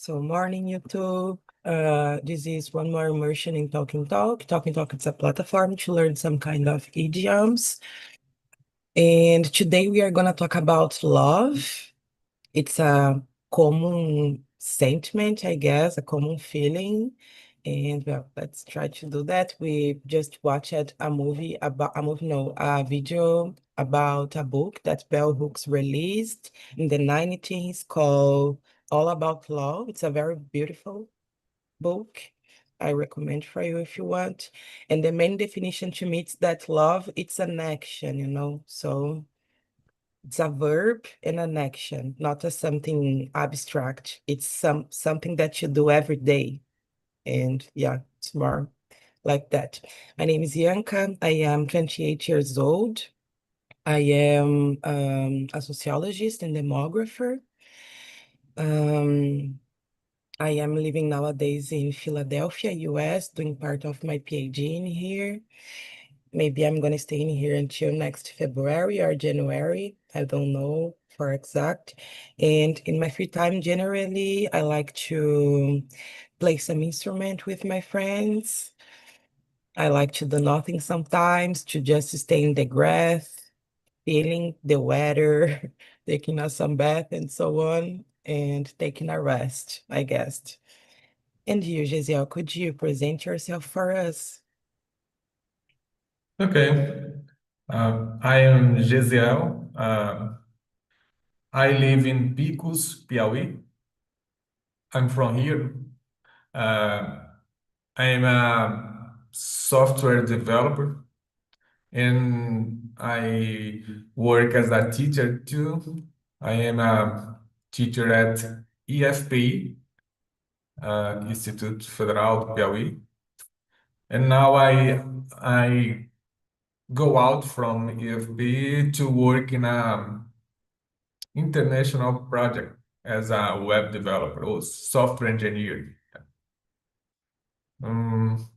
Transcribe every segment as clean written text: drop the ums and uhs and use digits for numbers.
So morning, YouTube. This is one more immersion in Talking Talk. Talking Talk is a platform to learn some kind of idioms. And today we are going to talk about love. It's a common sentiment, I guess, a common feeling. And well, let's try to do that. We just watched a video about a book that Bell Hooks released in the 90s called All About Love. It's a very beautiful book. I recommend for you if you want. And the main definition to me is that love, it's an action. So it's a verb and an action, not as something abstract. It's something that you do every day. And yeah, it's more like that. My name is Bianca. I am 28 years old. I am a sociologist and demographer. Um, I am living nowadays in Philadelphia, US, doing part of my PhD in here. Maybe I'm gonna stay in here until next February or January. I don't know for exact. And in my free time, generally, I like to play some instrument with my friends. I like to do nothing sometimes, to just stay in the grass, feeling the weather, taking a sun bath and so on, and taking a rest, I guess. And you, Giselle, could you present yourself for us? Okay. I am Gesiel. I live in Picos, Piauí. I'm from here. Uh, I am a software developer and I work as a teacher too. I am a teacher at IFPI, Instituto Federal do Piauí. And now I go out from IFPI to work in a international project as a web developer or software engineer. Um,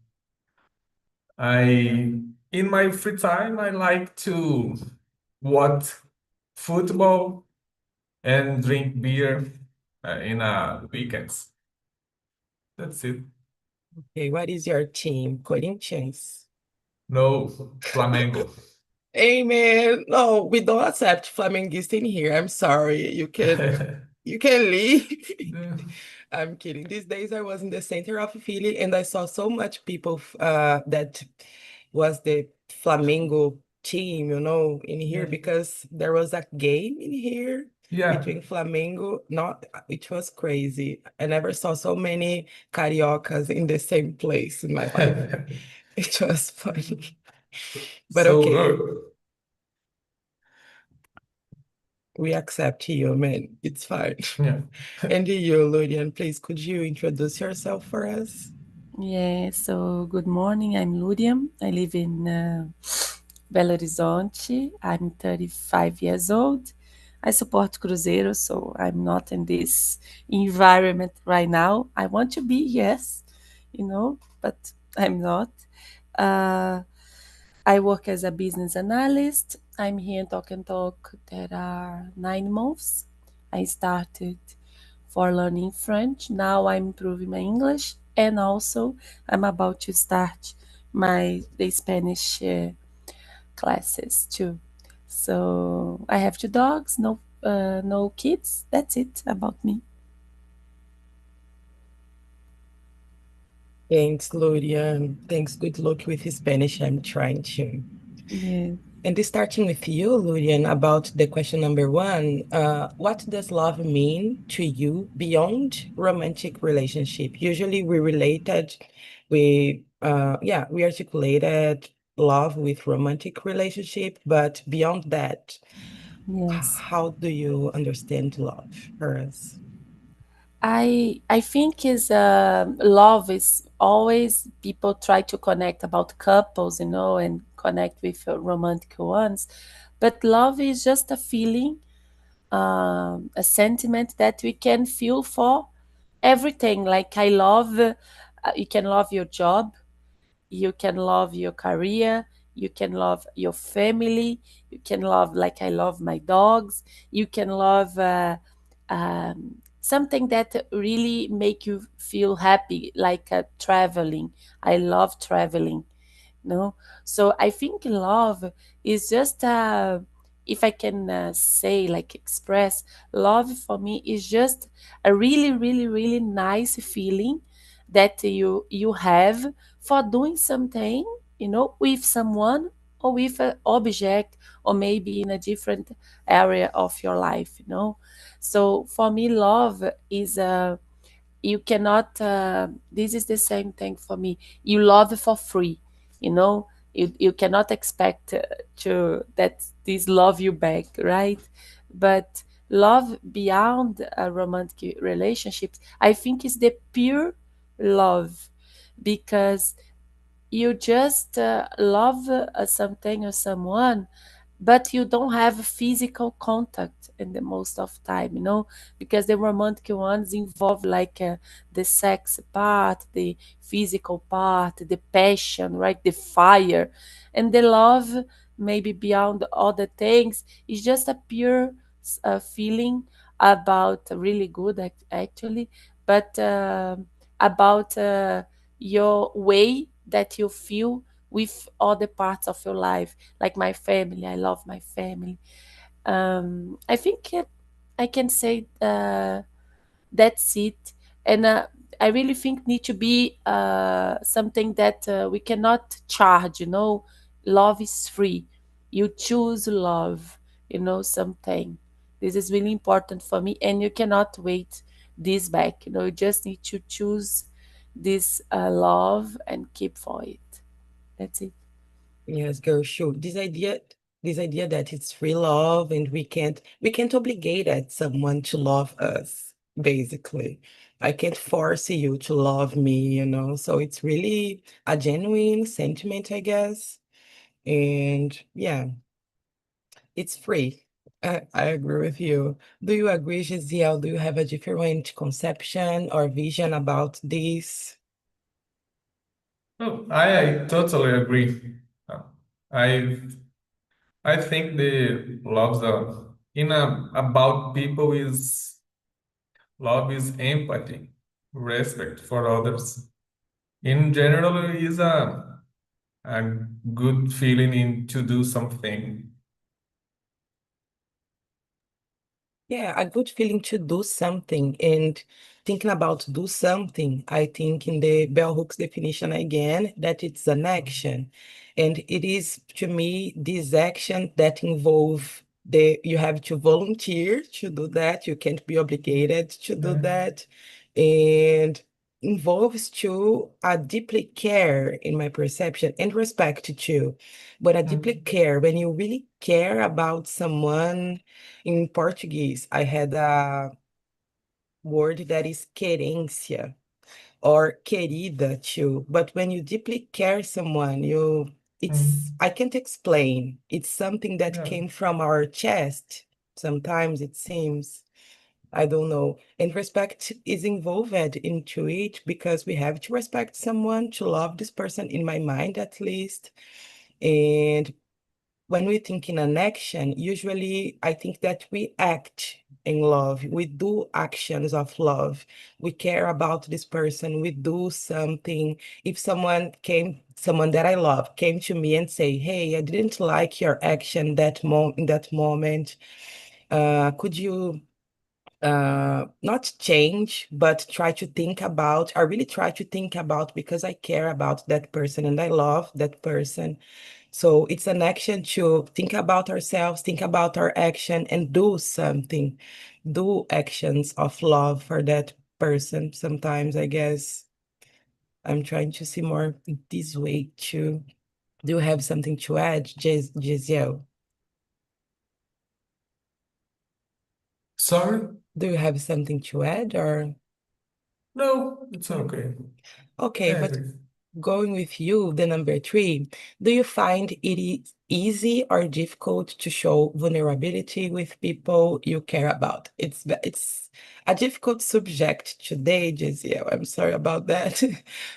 in my free time, I like to watch football and drink beer in weekends. That's it. Okay, what is your team? Corinthians? No, Flamengo. Amen. No, we don't accept Flamenguista in here. I'm sorry. You can leave. I'm kidding. These days I was in the center of Philly and I saw so much people that was the Flamengo team, in here Yeah. because there was a game in here Yeah. between Flamengo. Not, it was crazy. I never saw so many cariocas in the same place in my life. It was funny. But So, okay, we accept you, man. It's fine. yeah. And you, Lurian, please, could you introduce yourself for us? Yeah, so good morning. I'm Lúria. I live in Belo Horizonte. I'm 35 years old. I support Cruzeiro, so I'm not in this environment right now. I want to be, yes, but I'm not. Uh, I work as a business analyst. I'm here in Talk and Talk. There are 9 months. I started for learning French. Now I'm improving my English, and also I'm about to start the Spanish classes too. So I have 2 dogs, no kids. That's it about me. Thanks, Lurian. Thanks. Good luck with Spanish. I'm trying to. Yeah. And starting with you, Lurian, about the question number one, what does love mean to you beyond romantic relationship? Usually we articulated love with romantic relationship, but beyond that, Yes. how do you understand love for us? I think is love is always people try to connect about couples, and connect with romantic ones, but love is just a feeling, a sentiment that we can feel for everything. Like I love, you can love your job, you can love your career, you can love your family, you can love like I love my dogs, you can love something that really make you feel happy, like traveling. I love traveling, no. So I think love is just if I can say, like, express, love for me is just a really, really, really nice feeling that you have for doing something, with someone, or with an object, or maybe in a different area of your life, so for me love is you cannot this is the same thing for me. You love for free, you cannot expect to that this love you back, right? But love beyond a romantic relationships, I think, is the pure love, because you just love something or someone, but you don't have physical contact in the most of time, because the romantic ones involve, like, the sex part, the physical part, the passion, right, the fire. And the love, maybe beyond other things, is just a pure feeling about really good, actually, but about your way that you feel with other parts of your life, like my family. I love my family. I think I can say that's it. And I really think need to be something that we cannot charge. Love is free. You choose love. Something. This is really important for me, and you cannot wait this back. You just need to choose this love and keep for it. That's it. Yes, girl, sure. This idea that it's free love and we can't obligate someone to love us, basically. I can't force you to love me. So it's really a genuine sentiment, I guess. And yeah, it's free. I agree with you. Do you agree, Giselle? Do you have a different conception or vision about this? Oh, I totally agree. Uh, I I think the loves in about people is love is empathy, respect for others. In general, is a good feeling in to do something. Yeah, a good feeling to do something. And thinking about do something, I think in the bell hooks definition again, that it's an action. And it is to me this action that involve you have to volunteer to do that. You can't be obligated to do Yeah. that. And involves to a deeply care in my perception and respect too. But a deeply care, when you really care about someone. In Portuguese, I had a word that is querência or querida too. But when you deeply care someone, Mm. I can't explain. It's something that Yeah. came from our chest. Sometimes it seems. I don't know. And respect is involved into it because we have to respect someone, to love this person in my mind at least. And when we think in an action, usually I think that we act in love. We do actions of love. We care about this person. We do something. If someone that I love came to me and say, "Hey, I didn't like your action in that moment. Could you not change, but try to think about, I really try to think about because I care about that person and I love that person. So it's an action to think about ourselves, think about our action, and do something, do actions of love for that person. Sometimes I guess I'm trying to see more this way too. Do you have something to add, Giselle? Sorry? Do you have something to add or? No, it's okay. Okay, Yeah, but going with you, the number three, do you find it is easy or difficult to show vulnerability with people you care about? It's a difficult subject today, Giselle. I'm sorry about that.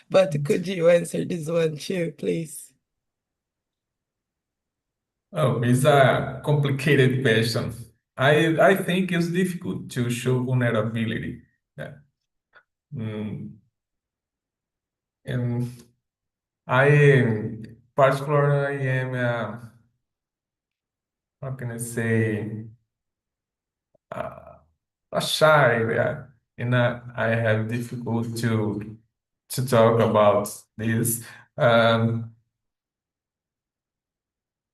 But could you answer this one too, please? oh, it's a complicated question. I think it's difficult to show vulnerability. Yeah. Mm, and I particularly am how can I say uh, a shy, yeah, and I have difficult to talk about this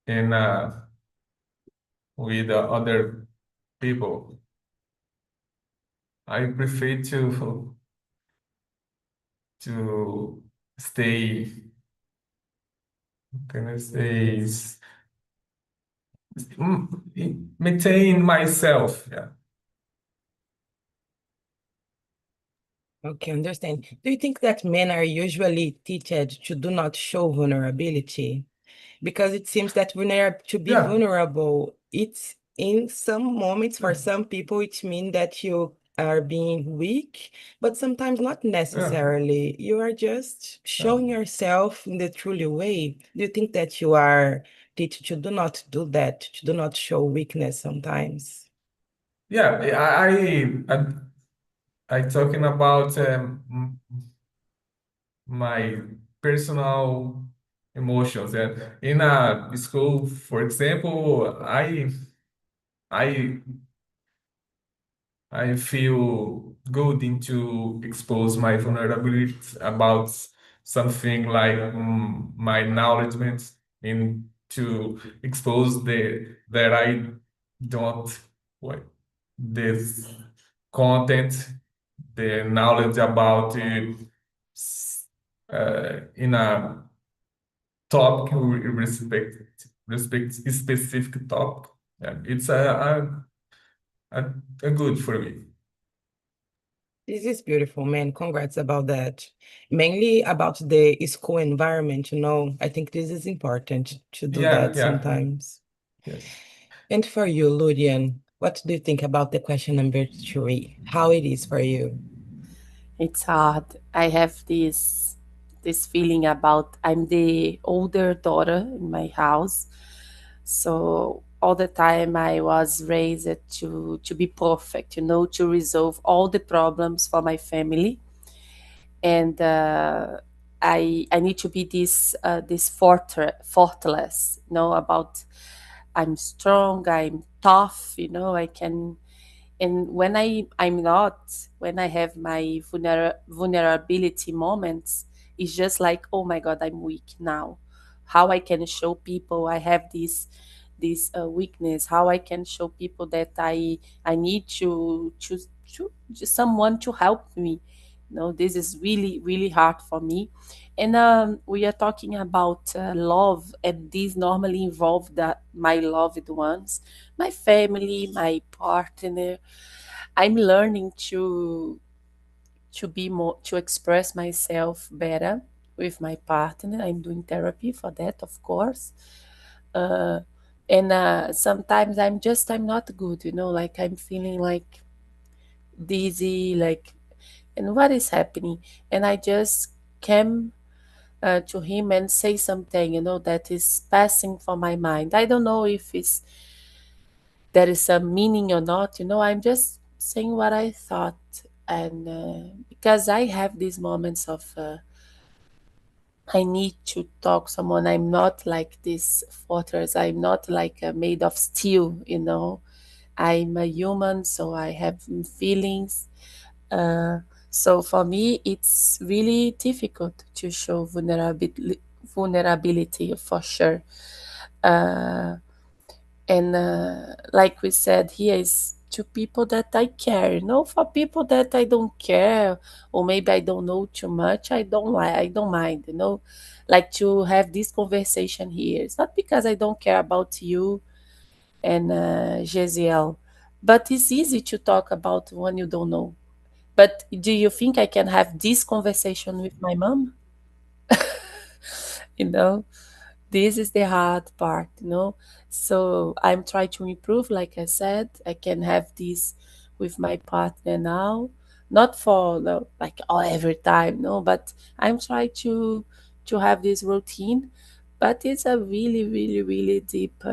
in with other people. I prefer to stay, can I say, maintain myself. Yeah. Okay, understand. Do you think that men are usually taught to do not show vulnerability? Because it seems that to be Yeah. vulnerable, it's in some moments for some people, it means that you are being weak, but sometimes not necessarily. You are just showing yourself in the truly way. Do you think that you are taught to do not do that, to do not show weakness sometimes? Yeah, I talking about my personal emotions. And in a school, for example, I I feel good into expose my vulnerability about something like my acknowledgement in to expose that I don't what this content, the knowledge about it in a topic respect specific topic. And it's a good for me. This is beautiful, man. Congrats about that. Mainly about the school environment, I think this is important to do Yeah, that yeah, sometimes. yes. And for you, Ludian, what do you think about the question number 3? How it is for you? It's hard. I have this feeling about I'm the older daughter in my house. So all the time I was raised to be perfect, to resolve all the problems for my family. And I need to be this fortress, about I'm strong, I'm tough, I can. And I'm not, when I have my vulnerability moments, it's just like, oh my god, I'm weak now. How I can show people I have this weakness, how I can show people that I need to someone to help me. This is really really hard for me. And we are talking about love, and these normally involve that my loved ones, my family, my partner. I'm learning to be more, to express myself better with my partner. I'm doing therapy for that, of course. uh, and sometimes I'm not good, like I'm feeling like dizzy, like, and what is happening? And I just came to him and say something, that is passing for my mind. I don't know if it's there is a meaning or not. I'm just saying what I thought. And because I have these moments of I need to talk someone. I'm not like this fortress. I'm not like made of steel. I'm a human, so I have feelings. uh, so for me it's really difficult to show vulnerability, for sure. uh, and like we said, here is to people that I care. For people that I don't care, or maybe I don't know too much, I don't mind. Like to have this conversation here. It's not because I don't care about you and Gesiel, but it's easy to talk about when you don't know. But do you think I can have this conversation with my mom? you know this is the hard part. So I'm trying to improve. Like I said, I can have this with my partner now, not for like every time, no, but I'm trying to have this routine. but it's a really, really, really deep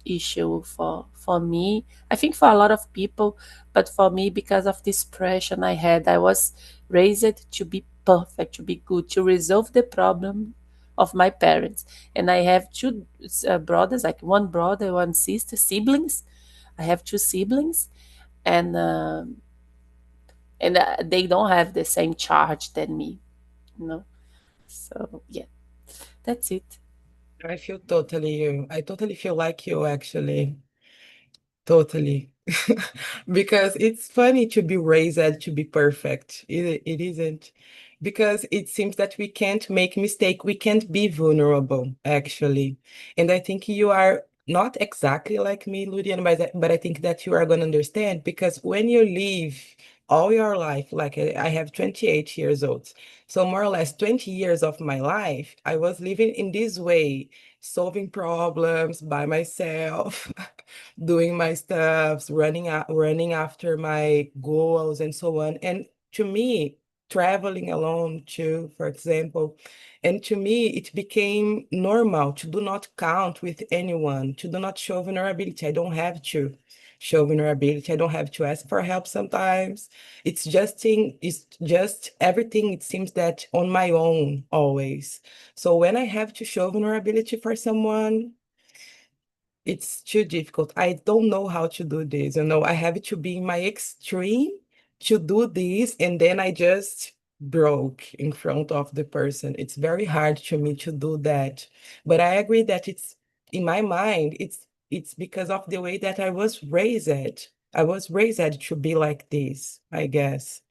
issue for me. I think for a lot of people, but for me, because of this pressure I had, I was raised to be perfect, to be good, to resolve the problem of my parents. And I have two brothers, like one brother, one sister, siblings. I have two siblings, and they don't have the same charge than me, you know. So yeah, that's it. I feel totally you. I totally feel like you, actually. Totally. Because it's funny to be raised to be perfect. It isn't. Because it seems that we can't make mistake. We can't be vulnerable, actually. And I think you are not exactly like me, Ludian, but I think that you are going to understand, because when you live all your life, like I have 28 years old. So more or less 20 years of my life, I was living in this way, solving problems by myself. Doing my stuffs, running after my goals and so on. And to me, traveling alone too, for example, and to me, it became normal to do not count with anyone, to do not show vulnerability. I don't have to show vulnerability. I don't have to ask for help sometimes. It's just everything, it seems that on my own always. So when I have to show vulnerability for someone, it's too difficult. I don't know how to do this. I have to be in my extreme to do this, and then I just broke in front of the person. It's very hard to me to do that. But I agree that it's in my mind, it's because of the way that I was raised. I was raised to be like this, I guess.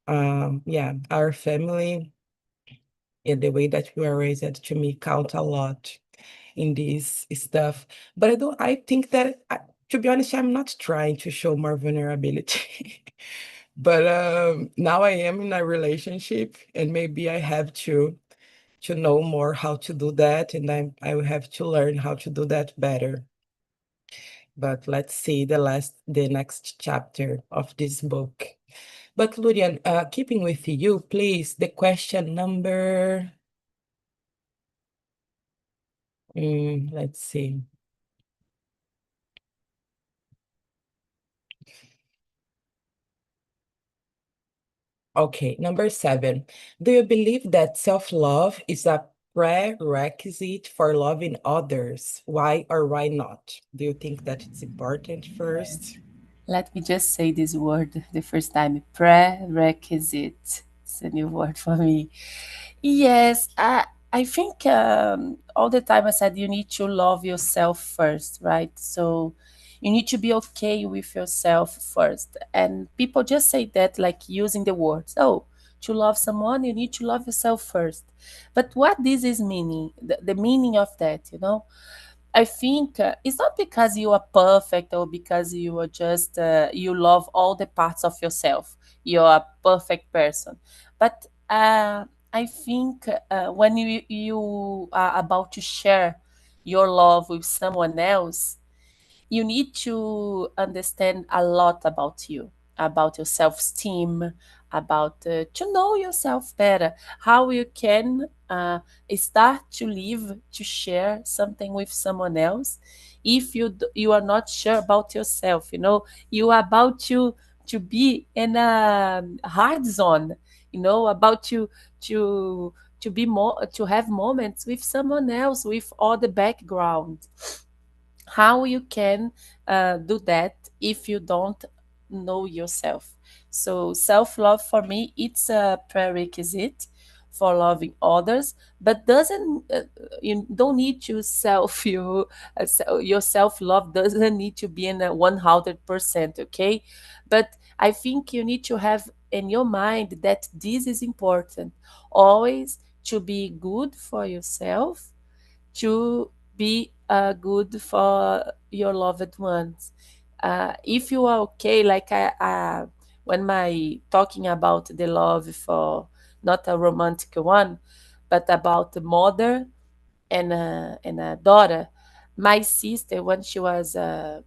Yeah, our family and the way that we were raised to me count a lot in this stuff. But I think that, to be honest, I'm not trying to show more vulnerability. But now I am in a relationship, and maybe I have to know more how to do that, and I will have to learn how to do that better. But let's see the next chapter of this book. But Lurian, keeping with you, please, the question number, let's see. Okay, number 7. Do you believe that self-love is a prerequisite for loving others? Why or why not? Do you think that it's important first? Let me just say this word the first time, prerequisite. It's a new word for me. Yes, I think all the time I said you need to love yourself first, right? So you need to be okay with yourself first. And people just say that like using the words, oh, to love someone, you need to love yourself first. But what this is meaning, the meaning of that, I think it's not because you are perfect or because you are just you love all the parts of yourself. You're a perfect person, but I think when you are about to share your love with someone else, you need to understand a lot about you, about your self-esteem, about to know yourself better, how you can start to live, to share something with someone else. If you are not sure about yourself, you are about to be in a hard zone, about to be more, to have moments with someone else with all the background. How you can do that if you don't know yourself? So self-love for me, it's a prerequisite for loving others, but doesn't you don't need to self you your self-love doesn't need to be in a 100%, okay? But I think you need to have in your mind that this is important, always to be good for yourself, to be good for your loved ones. If you are okay, like when my talking about the love for not a romantic one, but about the mother and a daughter. My sister, when she was in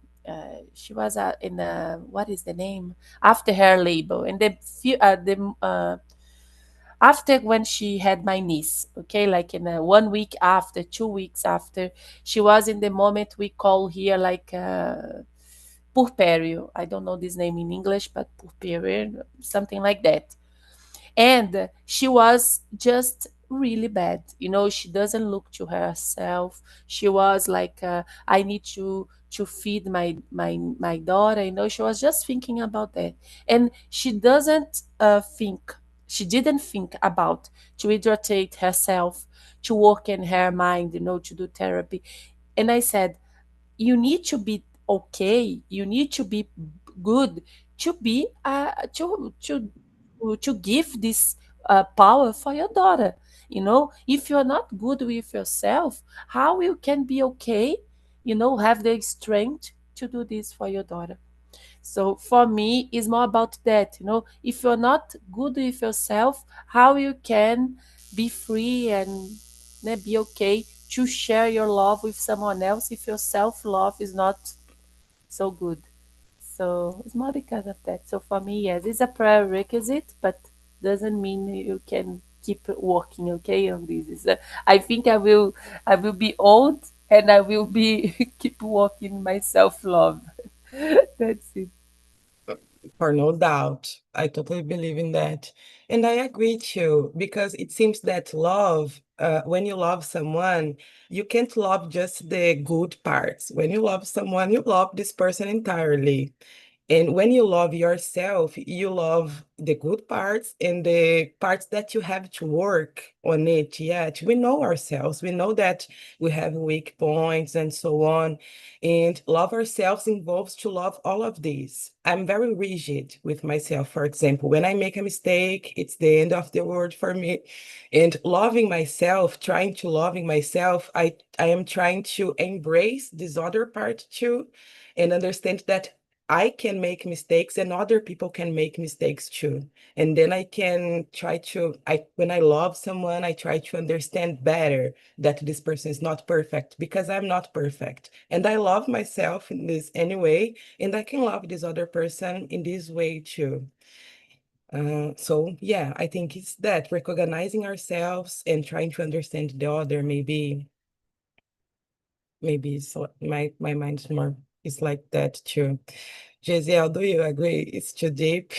what is the name after her labor, and the after when she had my niece, okay, like in 1 week after, 2 weeks after, she was in the moment we call here like puerperio. I don't know this name in English, but puerperio, something like that. And she was just really bad, she doesn't look to herself. She was like, I need to feed my daughter, she was just thinking about that. And she didn't think about to hydrate herself, to work in her mind, to do therapy. And I said, you need to be okay, you need to be good, to be to give this power for your daughter. If you're not good with yourself, how you can be okay, have the strength to do this for your daughter. So for me, it's more about that. If you're not good with yourself, how you can be free and be okay to share your love with someone else if your self-love is not so good. So it's more because of that. So for me, yes, it's a prerequisite, but doesn't mean you can keep working, okay, on this. I think I will be old and I will be keep working my self-love. That's it. For no doubt. I totally believe in that. And I agree too, because it seems that love, when you love someone, you can't love just the good parts. When you love someone, you love this person entirely. And when you love yourself, you love the good parts and the parts that you have to work on it yet. We know ourselves. We know that we have weak points and so on. And love ourselves involves to love all of these. I'm very rigid with myself. For example, when I make a mistake, it's the end of the world for me. And loving myself, trying to loving myself, I am trying to embrace this other part too and understand that I can make mistakes and other people can make mistakes too. And then I can try to, when I love someone, I try to understand better that this person is not perfect because I'm not perfect. And I love myself in this anyway, and I can love this other person in this way too. So yeah, I think it's that recognizing ourselves and trying to understand the other, maybe so my mind's more is like that too. Giselle, do you agree? It's too deep.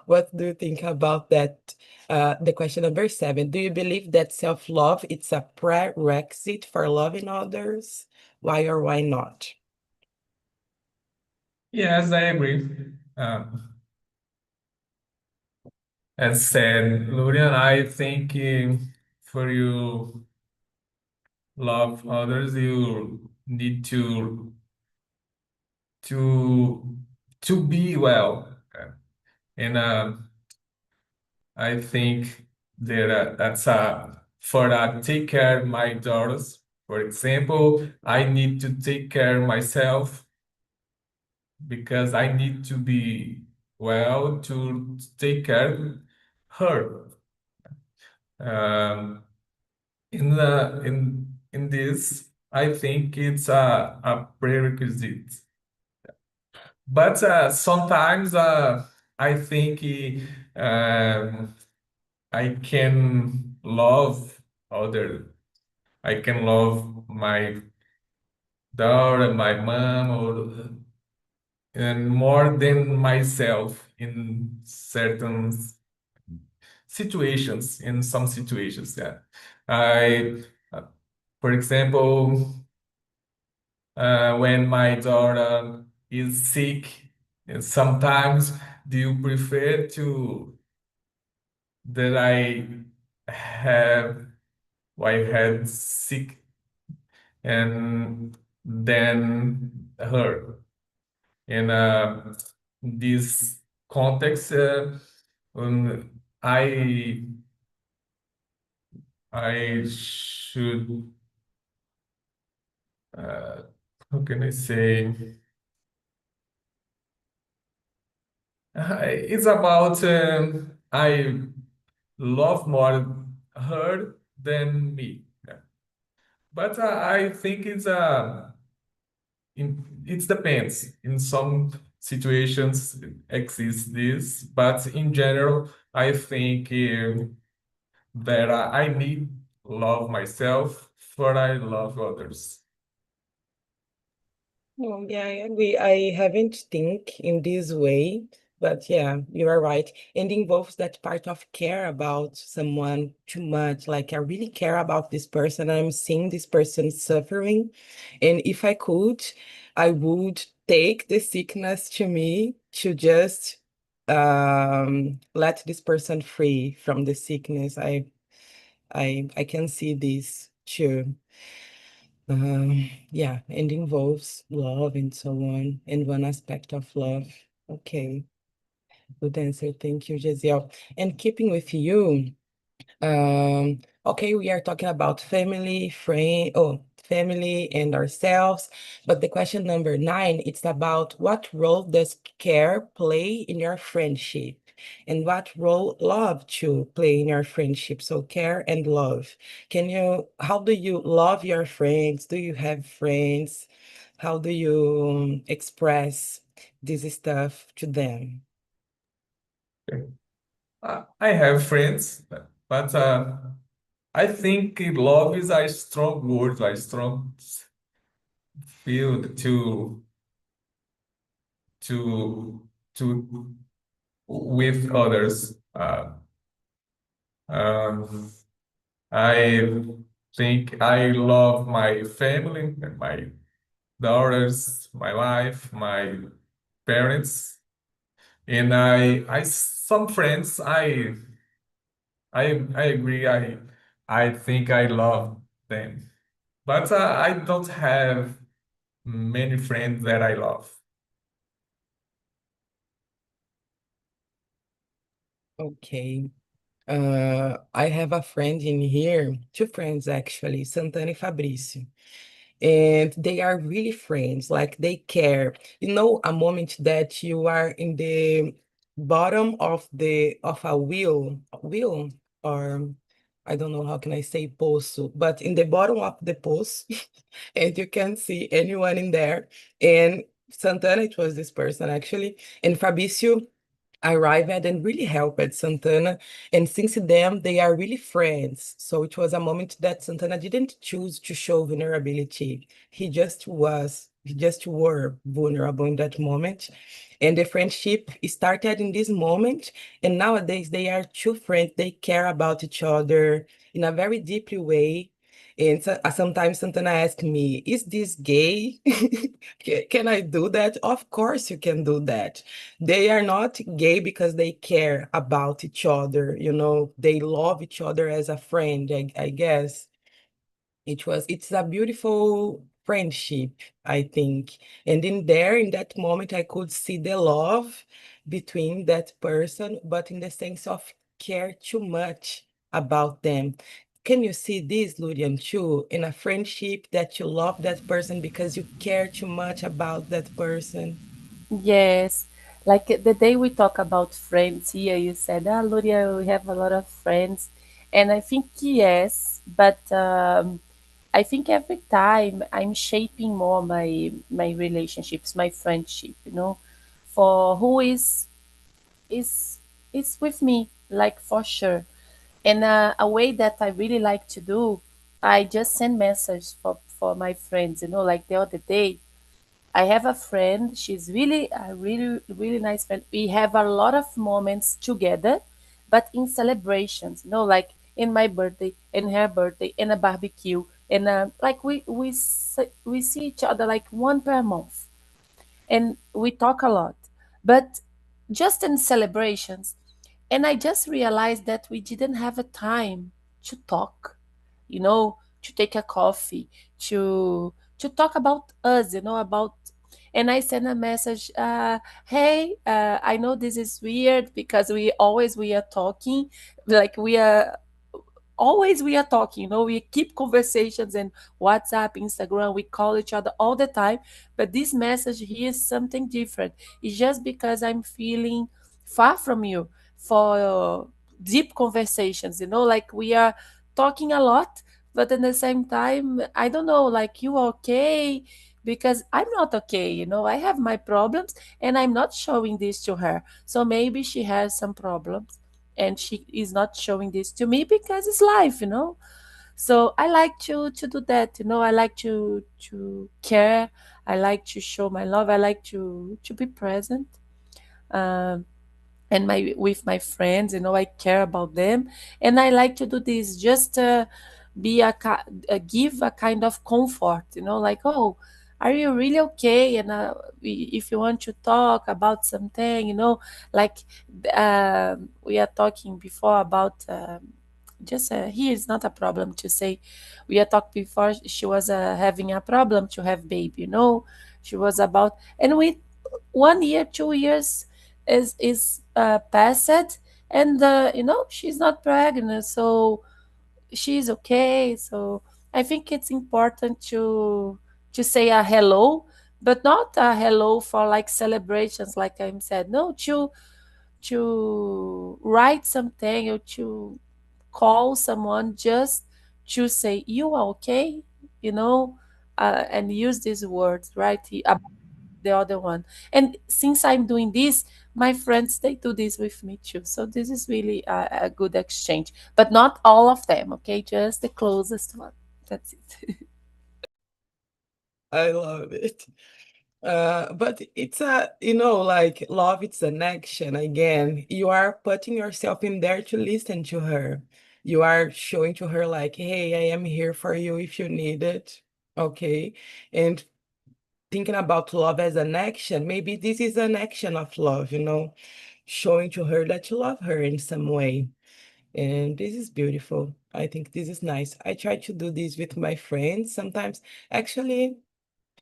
What do you think about that? The question number 7, do you believe that self-love it's a prerequisite for loving others? Why or why not? Yes, I agree. As said, Lurian, I think for you love others, you need to to be well. And I think that that's for take care my daughters. For example, I need to take care myself because I need to be well to take care her. Um, in this, I think it's a prerequisite. But sometimes I think um, I can love other. I can love my daughter, my mom, or and more than myself in certain situations. In some situations, yeah. I, for example, when my daughter is sick, and sometimes do you prefer to that have I had sick and then her in this context um, I I should uh, how can I say it's about I love more her than me. Yeah. But I think it depends. In some situations exist this, but in general, I think that I need love myself for I love others. Oh, yeah, I agree. I haven't think in this way, but yeah, you are right. And involves that part of care about someone too much. Like I really care about this person. I'm seeing this person suffering. And if I could, I would take the sickness to me to just let this person free from the sickness. I can see this too. Yeah, and involves love and so on, and one aspect of love. Okay, good answer. Thank you, Giselle. And keeping with you, okay, we are talking about family and ourselves. But the question number 9, it's about what role does care play in your friendship? And what role love to play in your friendship? So care and love. How do you love your friends? Do you have friends? How do you express this stuff to them? I have friends, but I think love is a strong word, a strong field to to with others. Um, I think I love my family, my daughters, my wife, my parents, and I some friends I agree. I think I love them, but I don't have many friends that I love. Okay. I have a friend in here, two friends actually, Santana and Fabrício. And they are really friends, like they care. You know, a moment that you are in the bottom of a wheel, or I don't know how can I say poço, but in the bottom of the poço, and you can see anyone in there. And Santana, it was this person actually, and Fabrício arrived and really helped Santana. And since then, they are really friends. So it was a moment that Santana didn't choose to show vulnerability. He just were vulnerable in that moment. And the friendship started in this moment. And nowadays, they are two friends. They care about each other in a very deeply way. And sometimes Santana asks me, is this gay? Can I do that? Of course you can do that. They are not gay because they care about each other, they love each other as a friend, I guess. It's a beautiful friendship, I think. And in that moment, I could see the love between that person, but in the sense of care too much about them. Can you see this, Ludian, too, in a friendship that you love that person because you care too much about that person? Yes, like the day we talk about friends here, you said, "Ah, Luria, we have a lot of friends," and I think yes, but I think every time I'm shaping more my relationships, my friendship, for who is is with me, like for sure. And a way that I really like to do, I just send message for my friends, like the other day. I have a friend. She's really a really nice friend. We have a lot of moments together, but in celebrations, like in my birthday, in her birthday, in a barbecue, and like we see each other like one per month, and we talk a lot, but just in celebrations. And I just realized that we didn't have a time to talk, to take a coffee, to talk about us, about. And I sent a message, hey, I know this is weird because we are talking, like we are talking, we keep conversations and WhatsApp, Instagram, we call each other all the time. But this message here is something different. It's just because I'm feeling far from you for deep conversations, like we are talking a lot, but at the same time, I don't know, like, you okay? because I'm not okay, I have my problems and I'm not showing this to her. So maybe she has some problems and she is not showing this to me because it's life. So I like to do that, I like to care. I like to show my love. I like to be present. Um, and my with my friends, I care about them, and I like to do this just be give a kind of comfort, like, oh, are you really okay? And if you want to talk about something, like we are talking before about just here is not a problem to say. We are talking before, she was having a problem to have baby, she was about, and we 1 year, 2 years is passed, and she's not pregnant, so she's okay. So I think it's important to say a hello, but not a hello for like celebrations, like I said. No, to write something or to call someone just to say you are okay, and use these words, right? The other one. And since I'm doing this, my friends, they do this with me too. So this is really a good exchange, but not all of them, okay? Just the closest one. That's it. I love it. But it's like love, it's an action. Again, you are putting yourself in there to listen to her. You are showing to her, like, hey, I am here for you if you need it. Okay. And thinking about love as an action, maybe this is an action of love, showing to her that you love her in some way. And this is beautiful. I think this is nice. I try to do this with my friends sometimes. Actually,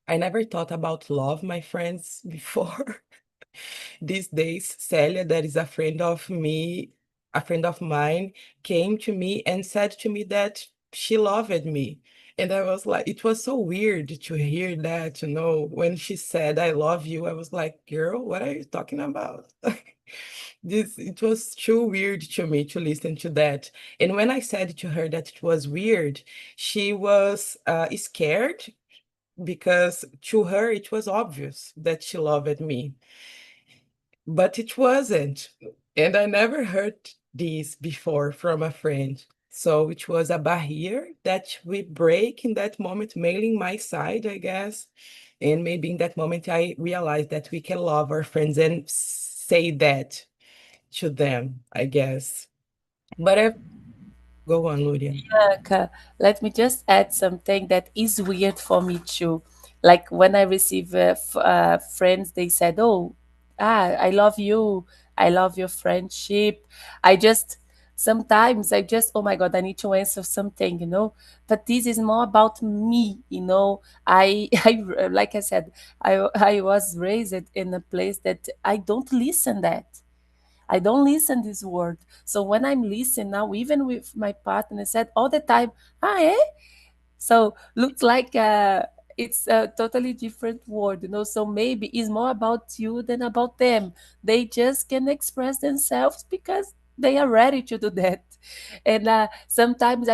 I never thought about love, my friends, before. These days, Celia, that is a friend of me, a friend of mine, came to me and said to me that she loved me. And I was like, it was so weird to hear that, when she said, I love you, I was like, girl, what are you talking about? It was too weird to me to listen to that. And when I said to her that it was weird, she was scared because to her it was obvious that she loved me, but it wasn't. And I never heard this before from a friend. So it was a barrier that we break in that moment, mainly my side, I guess. And maybe in that moment, I realized that we can love our friends and say that to them, I guess. But go on, Luria. Bianca, let me just add something that is weird for me too. Like when I receive friends, they said, "Oh, I love you. I love your friendship." I just sometimes I just, oh my God, I need to answer something. But this is more about me. I like I said, I was raised in a place that I don't listen that. I don't listen this word. So when I'm listening now, even with my partner, said all the time, eh? So looks like it's a totally different word. So maybe it's more about you than about them. They just can express themselves because they are ready to do that. And sometimes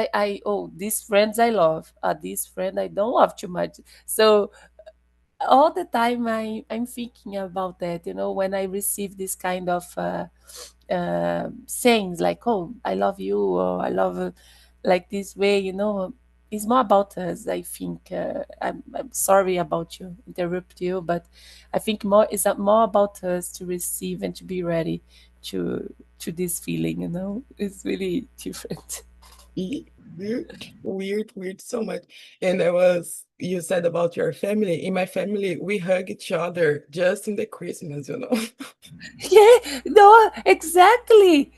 oh, these friends I love, this friend I don't love too much. So all the time I'm thinking about that, when I receive this kind of sayings like, oh, I love you, or I love like this way. It's more about us, I think. I'm sorry about you, interrupt you, but I think more is more about us to receive and to be ready to this feeling. It's really different. Weird, weird, weird, so much. And you said about your family. In my family, we hug each other just in the Christmas. Yeah, no, exactly.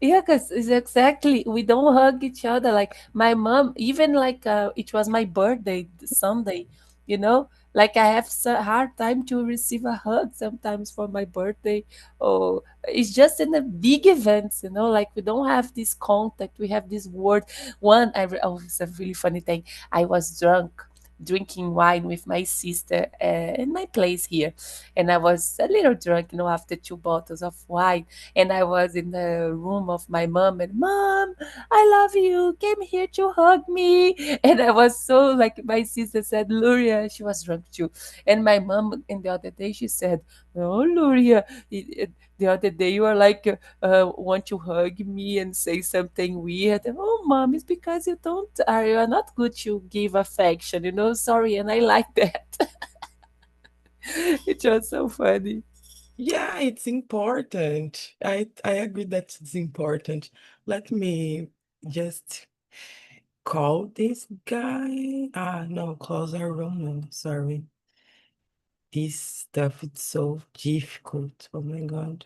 Yeah, because it's exactly, we don't hug each other. Like my mom, even like it was my birthday Sunday, you know, like I have a hard time to receive a hug sometimes for my birthday. Or it's just in the big events, like we don't have this contact. We have this word. Oh, it's a really funny thing. I was drunk drinking wine with my sister in my place here, and I was a little drunk, after 2 bottles of wine, and I was in the room of my mom, and Mom, I love you, came here to hug me, and I was so like my sister said, Luria, she was drunk too, and my mom in the other day she said, oh Luria, the other day you are like want to hug me and say something weird. Oh, mom, it's because you are not good to give affection, sorry, and I like that. It was so funny. Yeah, it's important. I agree that it's important. Let me just call this guy. No, close our room. No, sorry. This stuff is so difficult. Oh my God.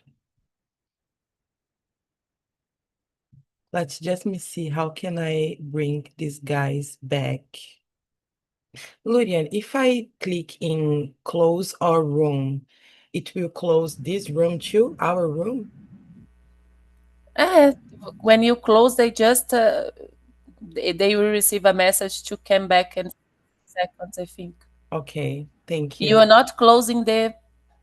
Let's just me see how can I bring these guys back. Lurian, if I click in close our room, it will close this room too, our room? Uh, when you close, they will receive a message to come back in seconds, I think. Okay, thank You are you. not closing the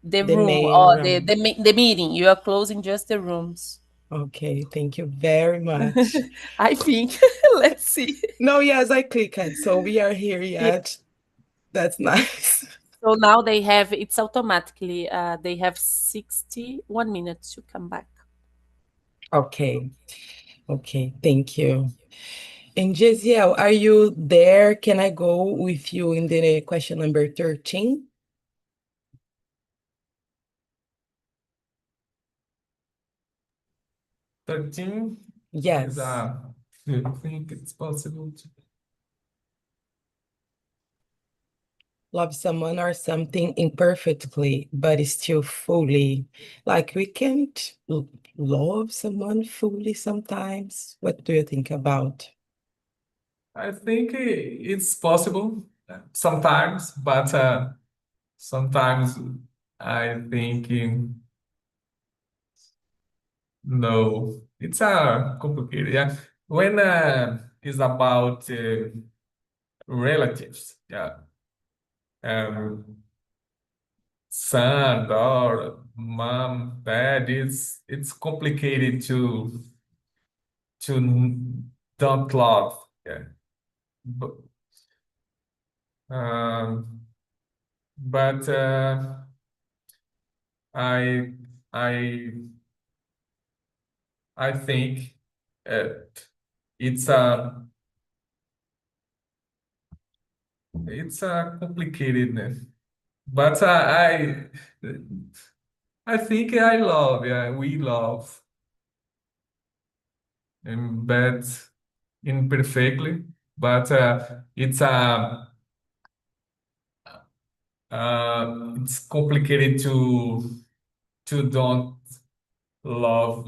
The room main or the, room. the me- the meeting. You are closing just the rooms. Okay, thank you very much. I think. Let's see. No, yes, I clicked. So we are here Yeah. yet. That's nice. So now it's automatically, they have 61 minutes to come back. Okay. Okay, thank you. And Jesiel, are you there? Can I go with you in the question number 13? Thirteen is Yes. I think it's possible to. Love someone or something imperfectly, but still fully. Like we can't love someone fully sometimes. What do you think about? I think it's possible sometimes, but sometimes I think no, it's complicated. Yeah, when it's about relatives, yeah, um, son, daughter, mom, dad, it's complicated to don't love. Yeah, but um, but I I I think uh, it's a complicated, but I think I love. Yeah, we love, but imperfectly. But it's complicated to don't love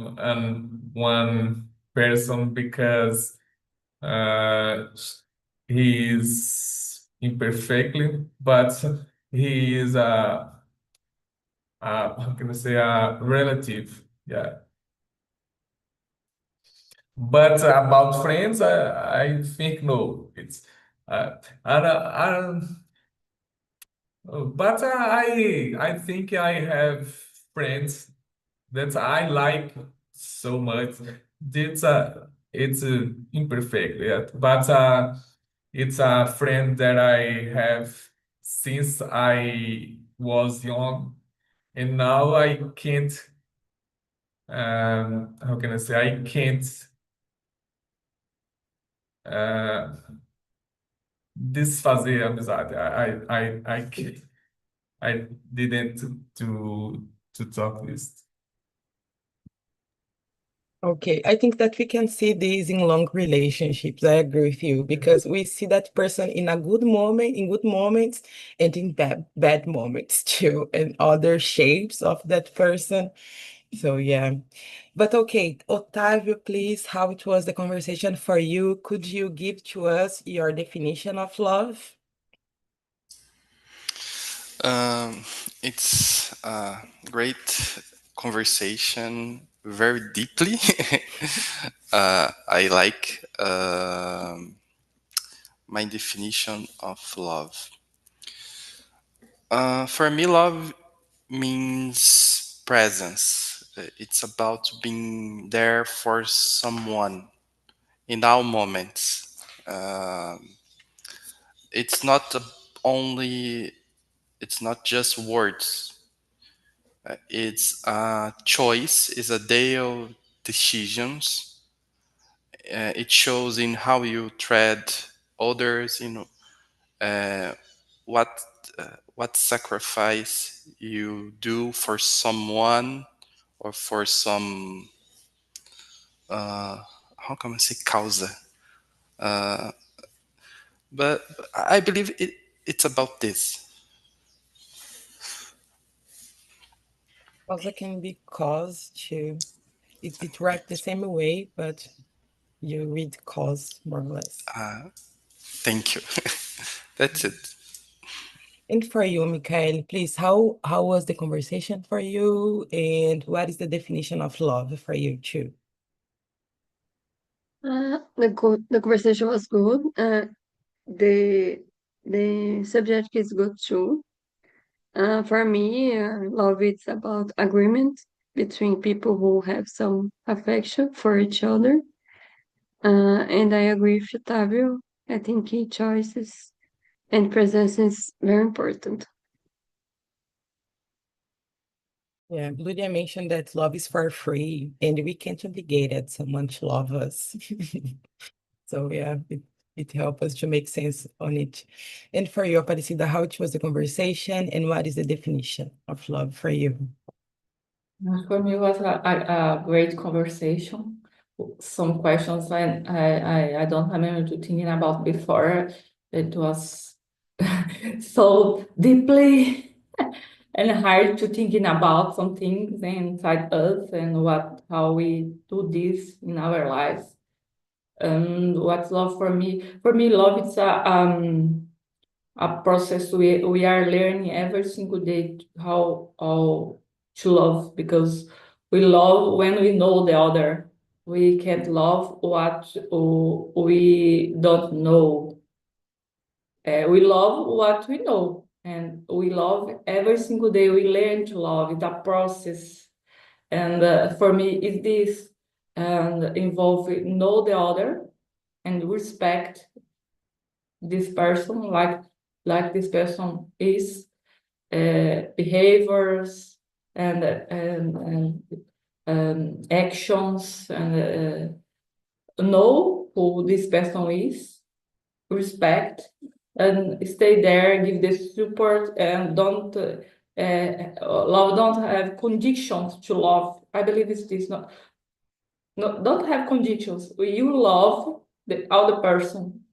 one person because uh, he is imperfectly, but he is how can I say, a relative. Yeah. But about friends, I think no. It's I don't, but I think I have friends that I like so much. It's imperfect, yeah. But it's a friend that I have since I was young, and now I can't. How can I say? I can't uh, desfazer a amizade. I didn't to talk this. Okay, I think that we can see this in long relationships. I agree with you because we see that person in a good moment, in good moments, and in bad moments too, and other shapes of that person. So yeah. But okay, Otávio, please, how it was the conversation for you? Could you give to us your definition of love? It's a great conversation, very deeply. I like my definition of love. For me, love means presence. It's about being there for someone in all moments. It's not only, it's not just words. It's a choice, it's a day of decisions. It shows in how you treat others, uh, what what sacrifice you do for someone or for some how can I say causa? But I believe it's about this. Also can be cause too. It writes the same way, but you read cause more or less. Thank you. That's it. And for you, Michael, please, how was the conversation for you, and what is the definition of love for you too? The conversation was good. The subject is good too. For me, love is about agreement between people who have some affection for each other. And I agree with Otávio. I think key choices and presence is very important. Yeah, Lydia mentioned that love is for free, and we can't obligate someone to love us. So yeah, it helps us to make sense on it. And for you, Aparecida, how was the conversation, and what is the definition of love for you? For me, it was a great conversation. Some questions I don't remember to thinking about before. It was so deeply and hard to thinking about some things inside us and how we do this in our lives. What's love for me? For me, love is a process we are learning every single day how to love, because we love when we know the other. We can't love what we don't know. We love what we know, and we love every single day. We learn to love. It's a process, and for me, it's this and involve know the other and respect this person like this person is, behaviors and actions, and know who this person is, respect, and stay there, give the support, and don't love don't have conditions to love. I believe it's this, no, don't have conditions. You love the other person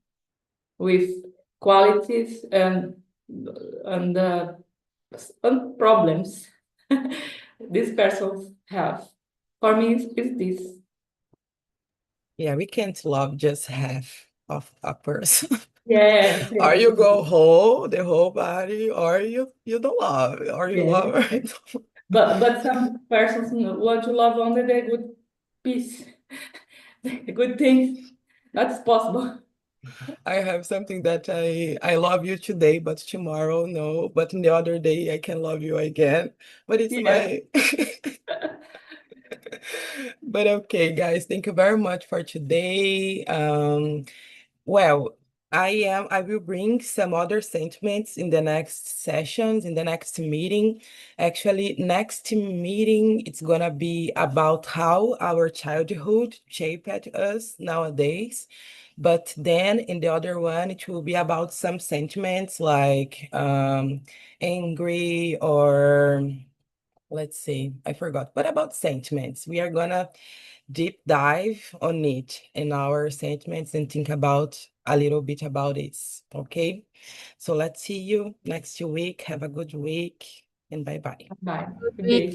with qualities and problems these persons have. For me, it's this. Yeah, we can't love just half of a person. Yes, Or yes. you go whole, the whole body, or you don't love, or you Yes. love her. But some persons want to love only the good piece, the good things. That's possible. I have something that I love you today, but tomorrow no. But in the other day I can love you again. But it's Yeah. But okay, guys, thank you very much for today. Well, I will bring some other sentiments in the next sessions, in the next meeting. Actually, next meeting, it's gonna be about how our childhood shaped us nowadays. But then in the other one, it will be about some sentiments like angry, or let's see, I forgot. But about sentiments, we are gonna deep dive on it in our sentiments and think about a little bit about it. Okay, so let's see you next week. Have a good week, and bye-bye. Bye. Week,